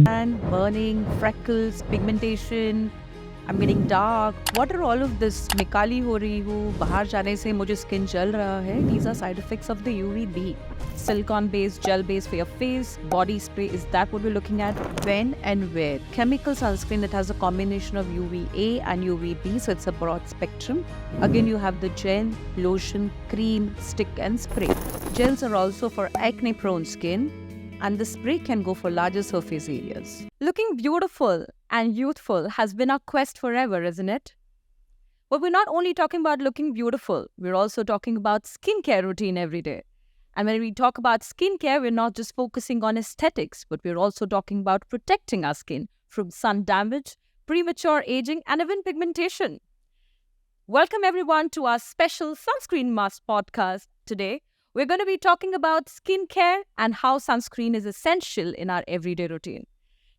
tan, burning, freckles, pigmentation, I'm getting dark. What are all of this? मैं काली हो रही हूँ, बाहर जाने से मुझे skin जल रहा है. These are side effects of the UVB. Silicone based, gel based for your face, body spray. Is that what we're looking at? When and where? Chemical sunscreen that has a combination of UVA and UVB, so it's a broad spectrum. Again, you have the gel, lotion, cream, stick, and spray. Gels are also for acne prone skin, and the spray can go for larger surface areas. Looking beautiful and youthful has been our quest forever, isn't it? But we're not only talking about looking beautiful, we're also talking about skincare routine every day. And when we talk about skincare, we're not just focusing on aesthetics, but we're also talking about protecting our skin from sun damage, premature aging, and even pigmentation. Welcome everyone to our special Sunscreen Must podcast. Today, we're going to be talking about skincare and how sunscreen is essential in our everyday routine.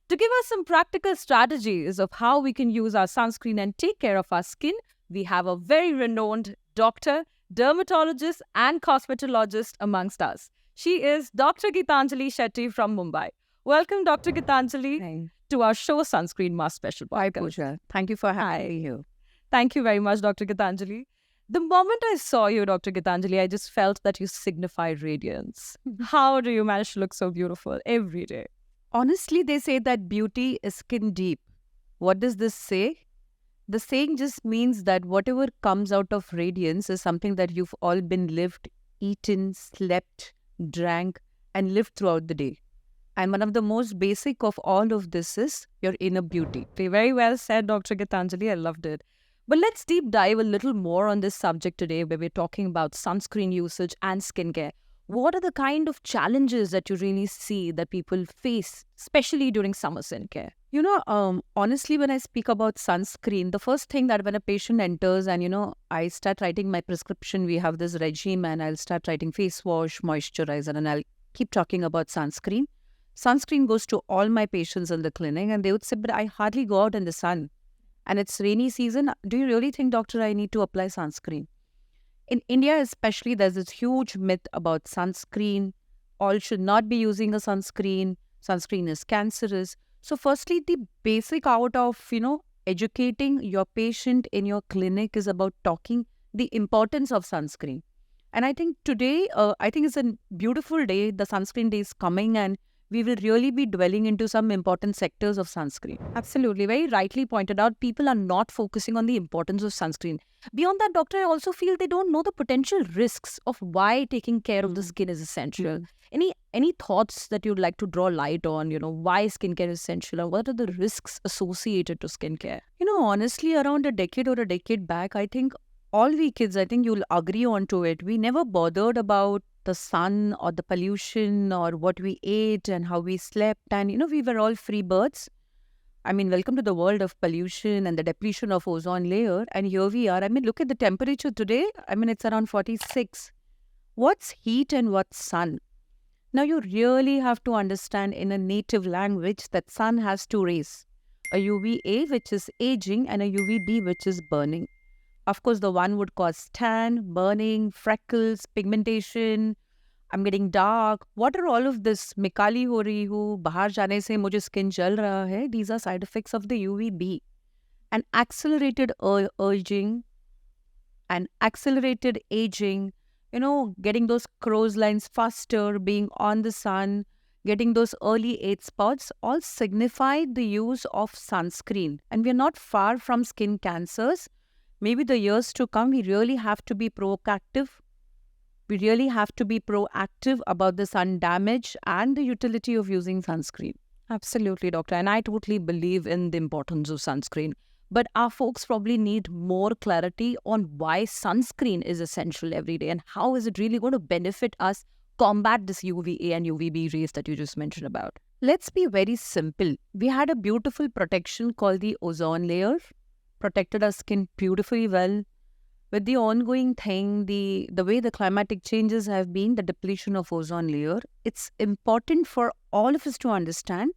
To give us some practical strategies of how we can use our sunscreen and take care of our skin, we have a very renowned doctor, dermatologist, and cosmetologist amongst us. She is Dr. Geetanjali Shetty from Mumbai. Welcome, Dr. Geetanjali, to our show Sunscreen Must special podcast. My pleasure. Thank you for having me here. Thank you very much, Dr. Geetanjali. The moment I saw you, Dr. Geetanjali, I just felt that you signify radiance. How do you manage to look so beautiful every day? Honestly, they say that beauty is skin deep. What does this say? The saying just means that whatever comes out of radiance is something that you've all been lived, eaten, slept, drank, and lived throughout the day. And one of the most basic of all of this is your inner beauty. Very well said, Dr. Geetanjali. I loved it. But let's deep dive a little more on this subject today, where we're talking about sunscreen usage and skincare. What are the kind of challenges that you really see that people face, especially during summer skincare? Honestly, when I speak about sunscreen, the first thing that when a patient enters and, I start writing my prescription, we have this regime and I'll start writing face wash, moisturizer, and I'll keep talking about sunscreen. Sunscreen goes to all my patients in the clinic and they would say, but I hardly go out in the sun. And it's rainy season. Do you really think, doctor, I need to apply sunscreen? In India especially, there's this huge myth about sunscreen. All should not be using a sunscreen. Sunscreen is cancerous. So firstly, the basic out of, educating your patient in your clinic is about talking the importance of sunscreen. And I think today, I think it's a beautiful day. The sunscreen day is coming and we will really be dwelling into some important sectors of sunscreen. Absolutely. Very rightly pointed out, people are not focusing on the importance of sunscreen. Beyond that, doctor, I also feel they don't know the potential risks of why taking care of the skin is essential. Any thoughts that you'd like to draw light on, why skincare is essential and what are the risks associated to skincare? Honestly, around a decade or a decade back, I think all we kids, I think you'll agree on to it. We never bothered about the sun or the pollution or what we ate and how we slept. And, we were all free birds. I mean, welcome to the world of pollution and the depletion of ozone layer. And here we are. I mean, look at the temperature today. I mean, it's around 46. What's heat and what's sun? Now, you really have to understand in a native language that sun has two rays. A UVA, which is aging, and a UVB, which is burning. Of course, the one would cause tan, burning, freckles, pigmentation, I'm getting dark. What are all of this? मैं काली हो रही हूँ, बाहर जाने से मुझे skin जल रहा है. These are side effects of the UVB. And accelerated aging and accelerated aging, getting those crow's lines faster, being on the sun, getting those early age spots, all signify the use of sunscreen. And we're not far from skin cancers. Maybe the years to come, we really have to be proactive. We really have to be proactive about the sun damage and the utility of using sunscreen. Absolutely, doctor. And I totally believe in the importance of sunscreen. But our folks probably need more clarity on why sunscreen is essential every day and how is it really going to benefit us combat this UVA and UVB rays that you just mentioned about. Let's be very simple. We had a beautiful protection called the ozone layer. Protected our skin beautifully well. With the ongoing thing, the way the climatic changes have been, the depletion of ozone layer, it's important for all of us to understand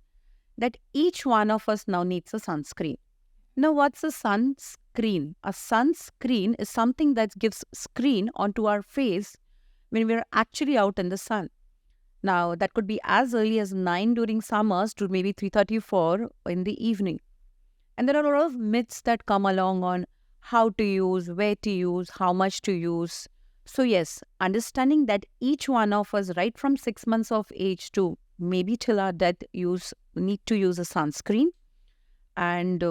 that each one of us now needs a sunscreen. Now, what's a sunscreen? A sunscreen is something that gives screen onto our face when we're actually out in the sun. Now, that could be as early as 9 during summers to maybe 3:34 in the evening. And there are a lot of myths that come along on how to use, where to use, how much to use. So, yes, understanding that each one of us, right from 6 months of age to maybe till our death, need to use a sunscreen, and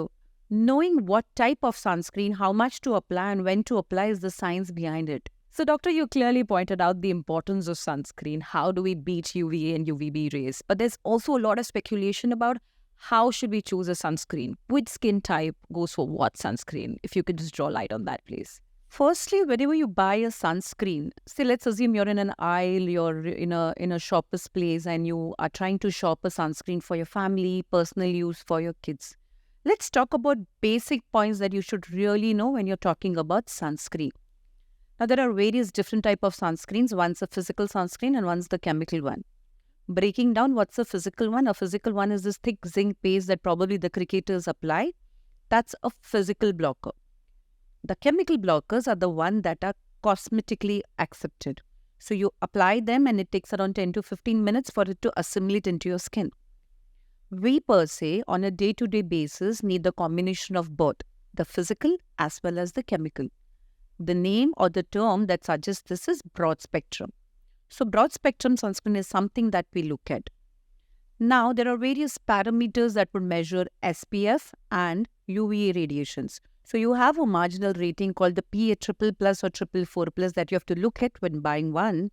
knowing what type of sunscreen, how much to apply, and when to apply is the science behind it. So, doctor, you clearly pointed out the importance of sunscreen. How do we beat UVA and UVB rays? But there's also a lot of speculation about how should we choose a sunscreen? Which skin type goes for what sunscreen? If you could just draw light on that, please. Firstly, whenever you buy a sunscreen, say let's assume you're in an aisle, you're in a shopper's place, and you are trying to shop a sunscreen for your family, personal use for your kids. Let's talk about basic points that you should really know when you're talking about sunscreen. Now, there are various different type of sunscreens. One's a physical sunscreen and one's the chemical one. Breaking down, what's a physical one? A physical one is this thick zinc paste that probably the cricketers apply. That's a physical blocker. The chemical blockers are the one that are cosmetically accepted. So you apply them and it takes around 10 to 15 minutes for it to assimilate into your skin. We per se, on a day-to-day basis, need the combination of both, the physical as well as the chemical. The name or the term that suggests this is broad spectrum. So broad spectrum sunscreen is something that we look at. Now, there are various parameters that would measure SPF and UVA radiations. So you have a marginal rating called the PA triple plus or triple 4 plus that you have to look at when buying one.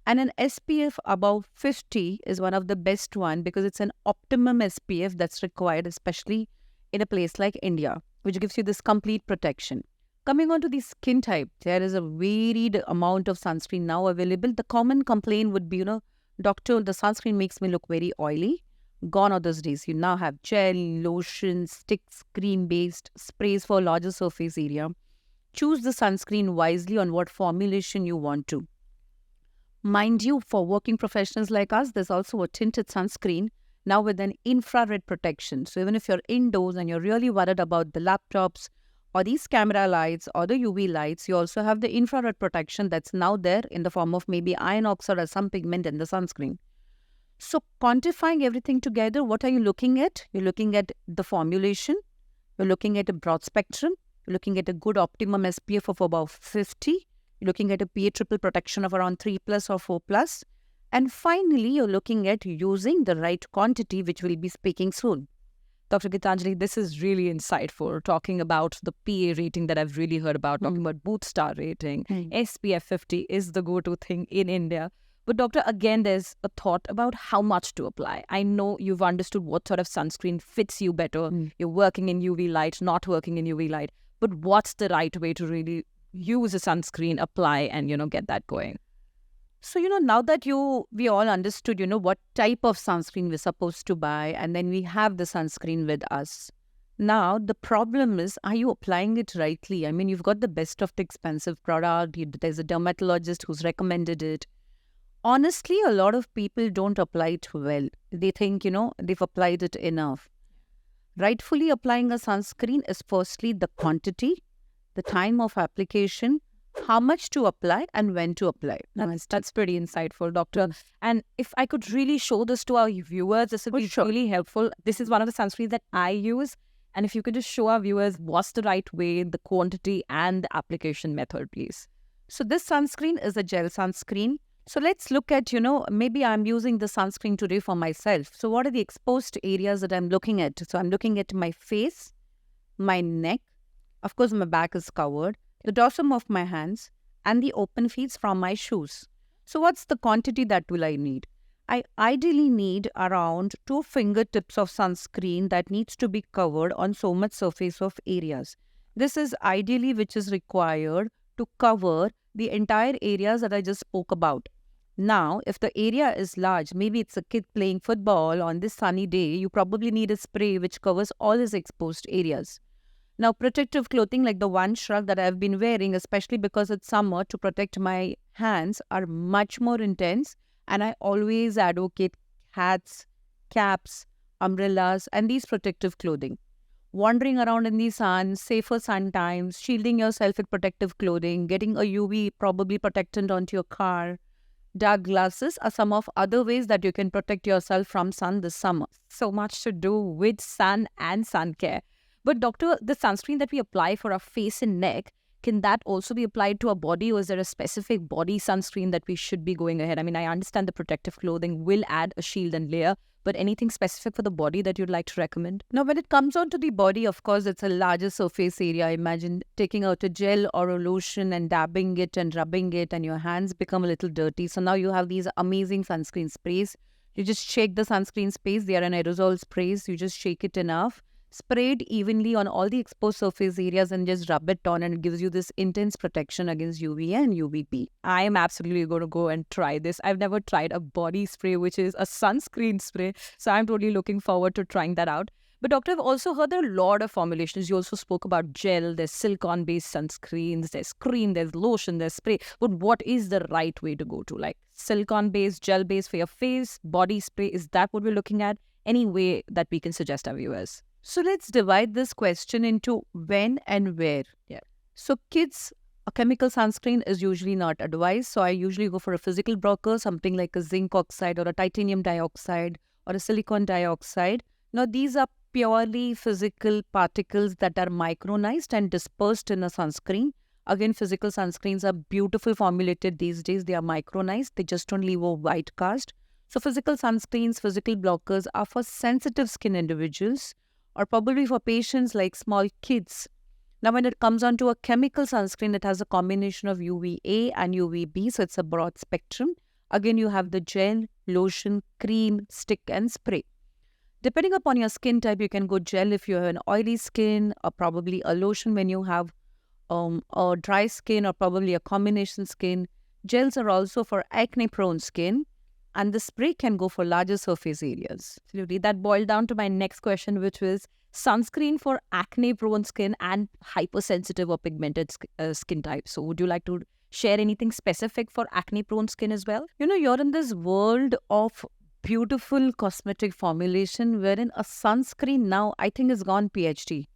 And an SPF above 50 is one of the best one because it's an optimum SPF that's required, especially in a place like India, which gives you this complete protection. Coming on to the skin type, there is a varied amount of sunscreen now available. The common complaint would be, doctor, the sunscreen makes me look very oily. Gone are those days. You now have gel, lotion, sticks, cream-based, sprays for larger surface area. Choose the sunscreen wisely on what formulation you want to. Mind you, for working professionals like us, there's also a tinted sunscreen now with an infrared protection. So even if you're indoors and you're really worried about the laptops or these camera lights or the UV lights, you also have the infrared protection that's now there in the form of maybe iron oxide or some pigment in the sunscreen. So quantifying everything together, what are you looking at? You're looking at the formulation, you're looking at a broad spectrum, you're looking at a good optimum SPF of about 50, you're looking at a PA triple protection of around 3 plus or 4 plus, and finally you're looking at using the right quantity, which we'll be speaking soon. Dr. Geetanjali, this is really insightful, talking about the PA rating that I've really heard about, talking about Booth Star rating. SPF 50 is the go-to thing in India. But doctor, again, there's a thought about how much to apply. I know you've understood what sort of sunscreen fits you better. You're working in UV light, not working in UV light. But what's the right way to really use a sunscreen, apply, and, get that going? So, now that we all understood, what type of sunscreen we're supposed to buy, and then we have the sunscreen with us. Now, the problem is, are you applying it rightly? I mean, you've got the best of the expensive product. There's a dermatologist who's recommended it. Honestly, a lot of people don't apply it well. They think, they've applied it enough. Rightfully applying a sunscreen is firstly the quantity, the time of application, how much to apply and when to apply. That's pretty insightful, doctor. And if I could really show this to our viewers, this would be really helpful. This is one of the sunscreens that I use. And if you could just show our viewers what's the right way, the quantity and the application method, please. So this sunscreen is a gel sunscreen. So let's look at, maybe I'm using the sunscreen today for myself. So what are the exposed areas that I'm looking at? So I'm looking at my face, my neck, of course my back is covered, the dorsum of my hands, and the open feet from my shoes. So what's the quantity that will I need? I ideally need around 2 fingertips of sunscreen that needs to be covered on so much surface of areas. This is ideally which is required to cover the entire areas that I just spoke about. Now, if the area is large, maybe it's a kid playing football on this sunny day, you probably need a spray which covers all his exposed areas. Now, protective clothing like the one shrug that I've been wearing, especially because it's summer, to protect my hands are much more intense. And I always advocate hats, caps, umbrellas, and these protective clothing. Wandering around in the sun, safer sun times, shielding yourself with protective clothing, getting a UV probably protectant onto your car, Dark glasses are some of other ways that you can protect yourself from sun this summer. So much to do with sun and sun care. But doctor, the sunscreen that we apply for our face and neck, can that also be applied to our body, or is there a specific body sunscreen that we should be going ahead? I mean, I understand the protective clothing will add a shield and layer, but anything specific for the body that you'd like to recommend? Now, when it comes on to the body, of course, it's a larger surface area. Imagine taking out a gel or a lotion and dabbing it and rubbing it, and your hands become a little dirty. So now you have these amazing sunscreen sprays. You just shake the sunscreen sprays. They are an aerosol sprays. You just shake it enough, spray it evenly on all the exposed surface areas, and just rub it on, and it gives you this intense protection against UVA and UVB. I am absolutely going to go and try this. I've never tried a body spray which is a sunscreen spray, so I'm totally looking forward to trying that out. But doctor, I've also heard there are a lot of formulations. You also spoke about gel, there's silicone-based sunscreens, there's cream, there's lotion, there's spray. But what is the right way to go to? Like silicone-based, gel-based for your face, body spray, is that what we're looking at? Any way that we can suggest our viewers? So let's divide this question into when and where. Yeah. So kids, a chemical sunscreen is usually not advised. So I usually go for a physical blocker, something like a zinc oxide or a titanium dioxide or a silicon dioxide. Now these are purely physical particles that are micronized and dispersed in a sunscreen. Again, physical sunscreens are beautiful formulated these days. They are micronized. They just don't leave a white cast. So physical sunscreens, physical blockers are for sensitive skin individuals, or probably for patients like small kids. Now, when it comes on to a chemical sunscreen, it has a combination of UVA and UVB, so it's a broad spectrum. Again, you have the gel, lotion, cream, stick, and spray. Depending upon your skin type, you can go gel if you have an oily skin, or probably a lotion when you have a dry skin, or probably a combination skin. Gels are also for acne-prone skin, and the spray can go for larger surface areas. Absolutely. That boiled down to my next question, which was sunscreen for acne-prone skin and hypersensitive or pigmented skin types. So would you like to share anything specific for acne-prone skin as well? You know, you're in this world of beautiful cosmetic formulation wherein a sunscreen now, I think, has gone PhD.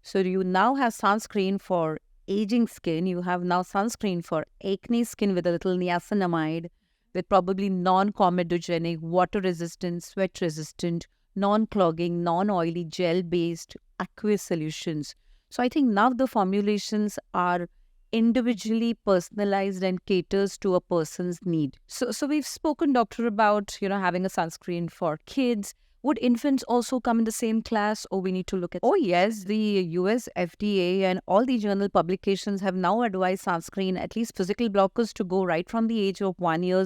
So you now have sunscreen for aging skin. You have now sunscreen for acne skin with a little niacinamide, with probably non-comedogenic, water-resistant, sweat-resistant, non-clogging, non-oily, gel-based aqueous solutions. So I think now the formulations are individually personalized and caters to a person's need. So we've spoken, doctor, about, having a sunscreen for kids. Would infants also come in the same class, or we need to look at... Oh yes, the US FDA and all the journal publications have now advised sunscreen, at least physical blockers, to go right from the age of 1 year.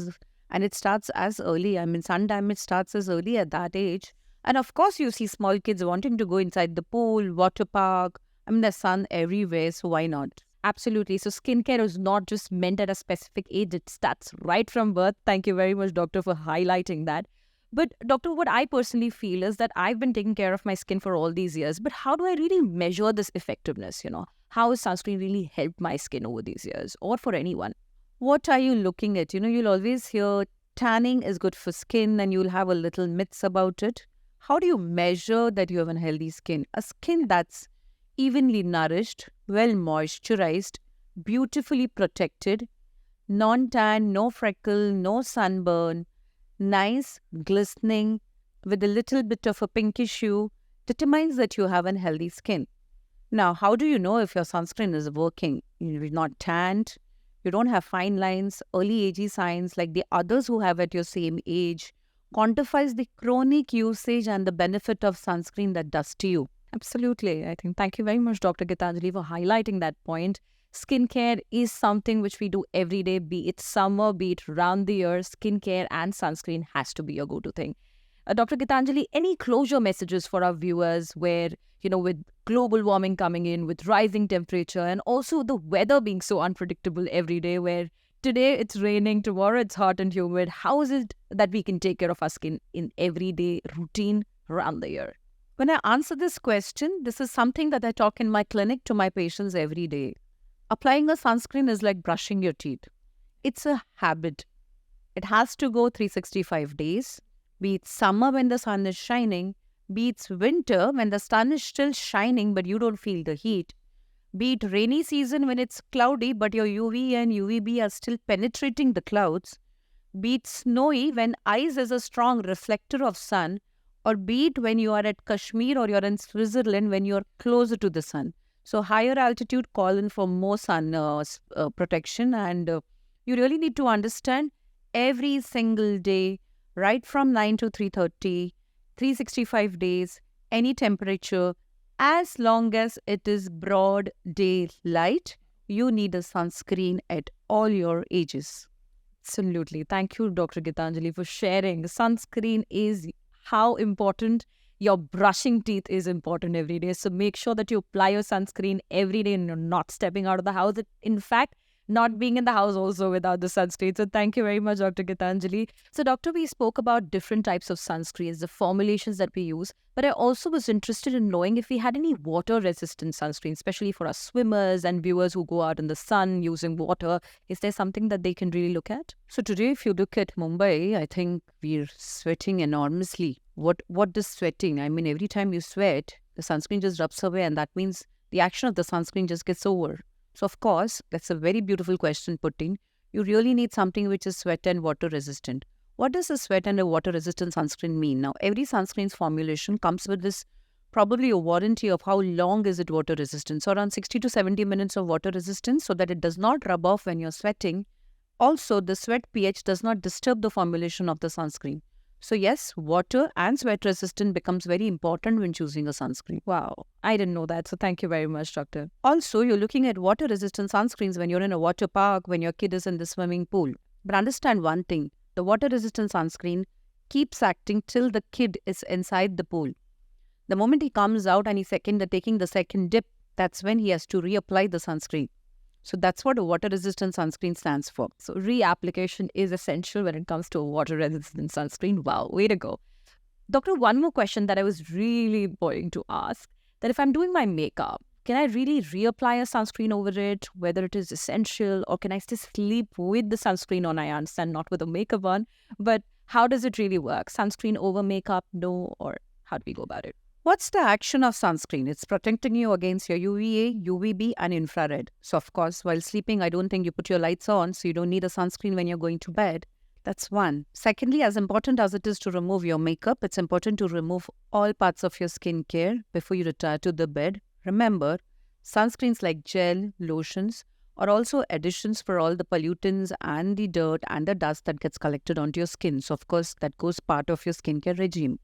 And it starts as early. I mean, sun damage starts as early at that age. And of course, you see small kids wanting to go inside the pool, water park. I mean, there's sun everywhere, so why not? Absolutely. So skincare is not just meant at a specific age. It starts right from birth. Thank you very much, doctor, for highlighting that. But doctor, what I personally feel is that I've been taking care of my skin for all these years, but how do I really measure this effectiveness? How has sunscreen really helped my skin over these years, or for anyone? What are you looking at? You'll always hear tanning is good for skin, and you'll have a little myths about it. How do you measure that you have a healthy skin? A skin that's evenly nourished, well moisturized, beautifully protected, non-tan, no freckle, no sunburn, nice, glistening, with a little bit of a pinkish hue, determines that you have a healthy skin. Now, how do you know if your sunscreen is working? You're not tanned, you don't have fine lines, early aging signs like the others who have at your same age, quantifies the chronic usage and the benefit of sunscreen that does to you. Absolutely. I think thank you very much, Dr. Geetanjali, for highlighting that point. Skincare is something which we do every day, be it summer, be it round the year. Skincare and sunscreen has to be a go-to thing. Dr. Geetanjali, any closure messages for our viewers where, with global warming coming in, with rising temperature, and also the weather being so unpredictable every day, where today it's raining, tomorrow it's hot and humid. How is it that we can take care of our skin in everyday routine around the year? When I answer this question, this is something that I talk in my clinic to my patients every day. Applying a sunscreen is like brushing your teeth. It's a habit. It has to go 365 days, be it summer when the sun is shining, be it winter when the sun is still shining but you don't feel the heat, be it rainy season when it's cloudy but your UV and UVB are still penetrating the clouds, be it snowy when ice is a strong reflector of sun, or be it when you are at Kashmir or you're in Switzerland when you're closer to the sun. So higher altitude call in for more sun protection, and you really need to understand every single day, right from 9 to 3:30, 365 days, any temperature, as long as it is broad daylight, you need a sunscreen at all your ages. Absolutely. Thank you, Dr. Geetanjali, for sharing. Sunscreen is how important your brushing teeth is important every day. So make sure that you apply your sunscreen every day and you're not stepping out of the house. In fact, not being in the house also without the sunscreen. So thank you very much, Dr. Geetanjali. So, Doctor, we spoke about different types of sunscreens, the formulations that we use, but I also was interested in knowing if we had any water-resistant sunscreen, especially for our swimmers and viewers who go out in the sun using water. Is there something that they can really look at? So today, if you look at Mumbai, I think we're sweating enormously. What does sweating? I mean, every time you sweat, the sunscreen just rubs away, and that means the action of the sunscreen just gets over. So, of course, that's a very beautiful question put in. You really need something which is sweat and water resistant. What does a sweat and a water resistant sunscreen mean? Now, every sunscreen's formulation comes with this probably a warranty of how long is it water resistant. So, around 60 to 70 minutes of water resistance so that it does not rub off when you're sweating. Also, the sweat pH does not disturb the formulation of the sunscreen. So yes, water and sweat resistant becomes very important when choosing a sunscreen. Wow, I didn't know that. So thank you very much, doctor. Also, you're looking at water resistant sunscreens when you're in a water park, when your kid is in the swimming pool. But understand one thing, the water resistant sunscreen keeps acting till the kid is inside the pool. The moment he comes out and he's taking the second dip, that's when he has to reapply the sunscreen. So that's what a water-resistant sunscreen stands for. So reapplication is essential when it comes to a water-resistant sunscreen. Wow, way to go. Doctor, one more question that I was really boiling to ask, that if I'm doing my makeup, can I really reapply a sunscreen over it, whether it is essential, or can I still sleep with the sunscreen on? I understand not with the makeup on, but how does it really work? Sunscreen over makeup, no, or how do we go about it? What's the action of sunscreen? It's protecting you against your UVA, UVB and infrared. So of course, while sleeping, I don't think you put your lights on, so you don't need a sunscreen when you're going to bed. That's one. Secondly, as important as it is to remove your makeup, it's important to remove all parts of your skincare before you retire to the bed. Remember, sunscreens like gel, lotions are also additions for all the pollutants and the dirt and the dust that gets collected onto your skin. So of course, that goes part of your skincare regime.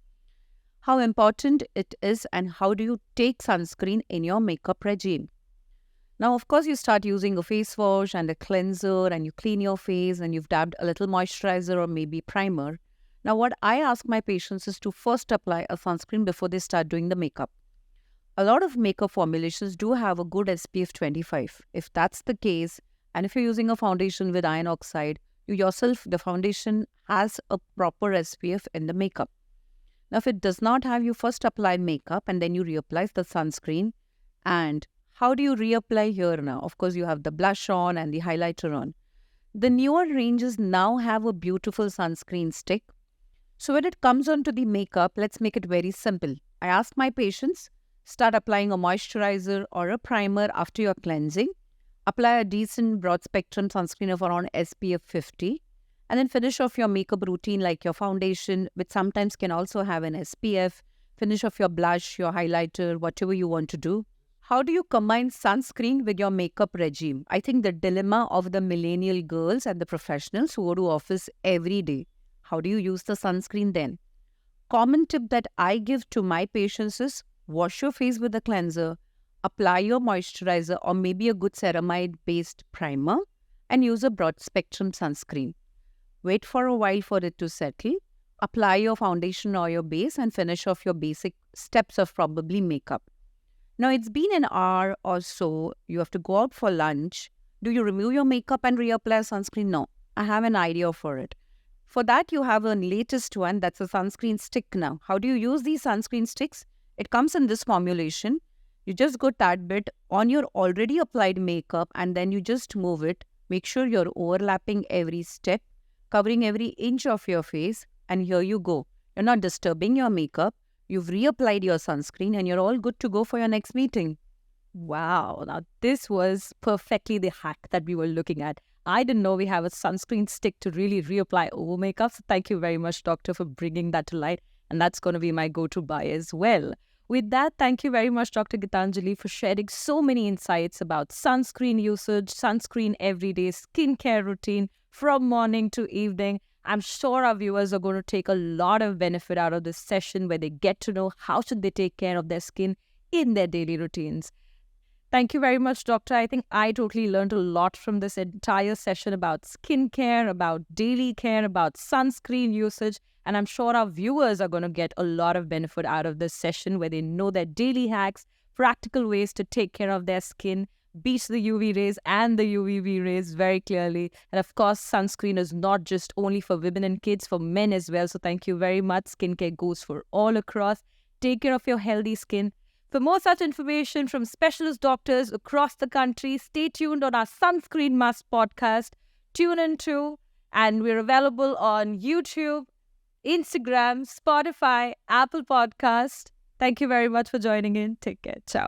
How important it is and how do you take sunscreen in your makeup regime. Now, of course, you start using a face wash and a cleanser and you clean your face and you've dabbed a little moisturizer or maybe primer. Now, what I ask my patients is to first apply a sunscreen before they start doing the makeup. A lot of makeup formulations do have a good SPF 25. If that's the case, and if you're using a foundation with iron oxide, you yourself, the foundation has a proper SPF in the makeup. Now, if it does not have, you first apply makeup and then you reapply the sunscreen. And how do you reapply here now? Of course, you have the blush on and the highlighter on. The newer ranges now have a beautiful sunscreen stick. So when it comes on to the makeup, let's make it very simple. I ask my patients, start applying a moisturizer or a primer after your cleansing. Apply a decent broad spectrum sunscreen of around SPF 50. And then finish off your makeup routine like your foundation, which sometimes can also have an SPF. Finish off your blush, your highlighter, whatever you want to do. How do you combine sunscreen with your makeup regime? I think the dilemma of the millennial girls and the professionals who go to office every day. How do you use the sunscreen then? Common tip that I give to my patients is wash your face with a cleanser, apply your moisturizer or maybe a good ceramide-based primer and use a broad spectrum sunscreen. Wait for a while for it to settle. Apply your foundation or your base and finish off your basic steps of probably makeup. Now, it's been an hour or so. You have to go out for lunch. Do you remove your makeup and reapply sunscreen? No. I have an idea for it. For that, you have a latest one that's a sunscreen stick now. How do you use these sunscreen sticks? It comes in this formulation. You just go that bit on your already applied makeup and then you just move it. Make sure you're overlapping every step, covering every inch of your face, and here you go. You're not disturbing your makeup, you've reapplied your sunscreen, and you're all good to go for your next meeting. Wow, now this was perfectly the hack that we were looking at. I didn't know we have a sunscreen stick to really reapply over makeup. So thank you very much, doctor, for bringing that to light. And that's going to be my go-to buy as well. With that, thank you very much, Dr. Geetanjali, for sharing so many insights about sunscreen usage, sunscreen everyday skincare routine from morning to evening. I'm sure our viewers are going to take a lot of benefit out of this session where they get to know how should they take care of their skin in their daily routines. Thank you very much, Doctor. I think I totally learned a lot from this entire session about skincare, about daily care, about sunscreen usage. And I'm sure our viewers are going to get a lot of benefit out of this session where they know their daily hacks, practical ways to take care of their skin, beat the UV rays and the UVB rays very clearly. And of course, sunscreen is not just only for women and kids, for men as well. So thank you very much. Skincare goes for all across. Take care of your healthy skin. For more such information from specialist doctors across the country, stay tuned on our Sunscreen Must podcast. Tune in too. And we're available on YouTube, Instagram, Spotify, Apple Podcast. Thank you very much for joining in. Take care. Ciao.